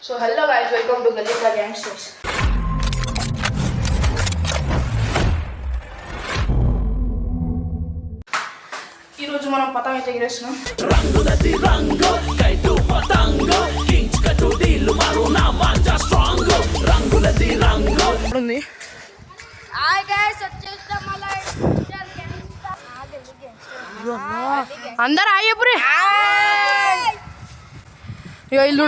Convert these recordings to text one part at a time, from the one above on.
So hello guys, welcome to Galita Gangsters. ఈ రోజు మనం పతంగ అయితే ఎగరేస్తున్నాం. రంగులది రంగు కైటు పతంగ కించ్ కటుడిలు మారు నా మాంజా స్ట్రాంగ్ రంగులది రంగు ఉంది. హాయ్ గైస్ వచ్చేసాం మళ్ళీ అందరూ హాయ్ చెప్పురి. ఇగో ఇల్లు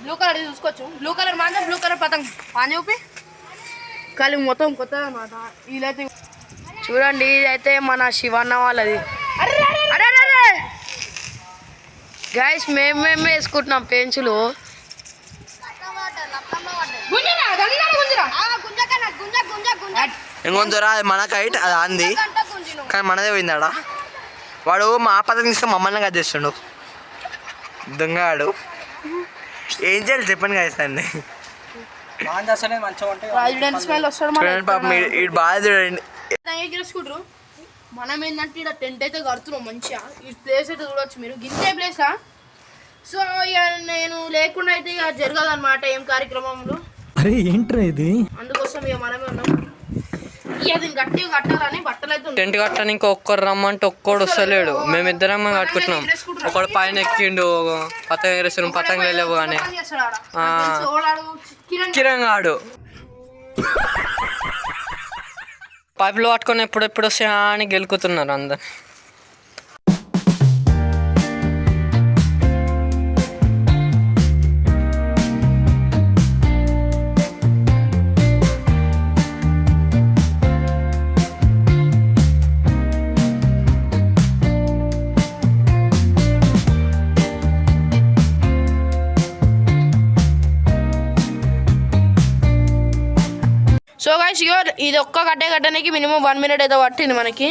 బ్లూ కలర్ చూసుకోవచ్చు. బ్లూ కలర్ మాత్రం బ్లూ కలర్ పతంగ పాని చూపి కానీ మొత్తం కొత్త అనమాట. వీళ్ళైతే చూడండి, ఇదైతే మన శివన్న వాళ్ళది. గైస్ మేము వేసుకుంటున్నాం పెంచులు. ఇంకొందరా మన కైట్ అది అంది కానీ మనదే పోయిందాడా. వాడు మా పదం తీసుకొని మమ్మల్ని కట్ చేస్తుండు దొంగవాడు. ఏం చేయాలి చెప్పండి కదా అండి. చూడండి పాపం ఇటు బాగా చూడండి. చేసుకుంటారు. మనం ఏంటంటే ఇక్కడ టెంట్ అయితే కడుతున్నాం మంచిగా. ఈ ప్లేస్ అయితే చూడవచ్చు మీరు, గింతే ప్లేసా. సో ఇక నేను లేకుండా అయితే ఇక జరగదన్నమాట ఏం కార్యక్రమంలో. అరే ఏంట్రా ఇది, అందుకోసం ఇక మనమే ఉన్నాం. ఇక దీన్ని గట్టిగా కట్టాలని బట్టలు అయితే టెంట్ కట్టడానికి ఒక్కరు రమ్మంటే ఒక్కడు వస్తలేడు. మేమిద్దరం కట్టుకుంటున్నాం. ఒకడు పైన ఎక్కిండు పతంగ ఎగరేస్తున్నాం, పతంగ లేవు కానీ కిరణ్ గాడు పైపులు పట్టుకొని ఎప్పుడెప్పుడు వస్తాయా అని గెలుకుతున్నారు అందరు. సో గైస్ ఇగో ఇది ఒక్క కట్టడానికి మినిమం 1 minute అయితే పట్టింది మనకి.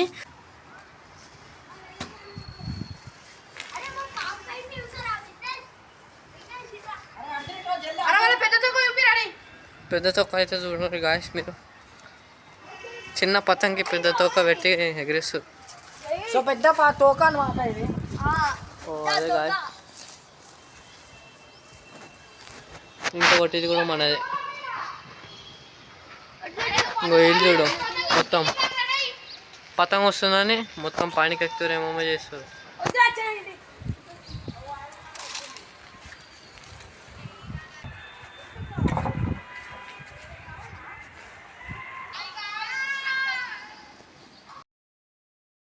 పెద్ద తొక్క అయితే చూడండి గాయస్ మీరు. చిన్న పతంగి పెద్ద తోక పెట్టి ఎగరేస్తారు. సో పెద్ద తోక అనమాట ఇది. అదే గాయస్. ఇంకొకటి ఇది కూడా మనదే. ఇంకో ఇల్లు చూడు, మొత్తం పతంగ వస్తుందని మొత్తం పానికి ఎక్కుతారు ఏమో చేస్తారు.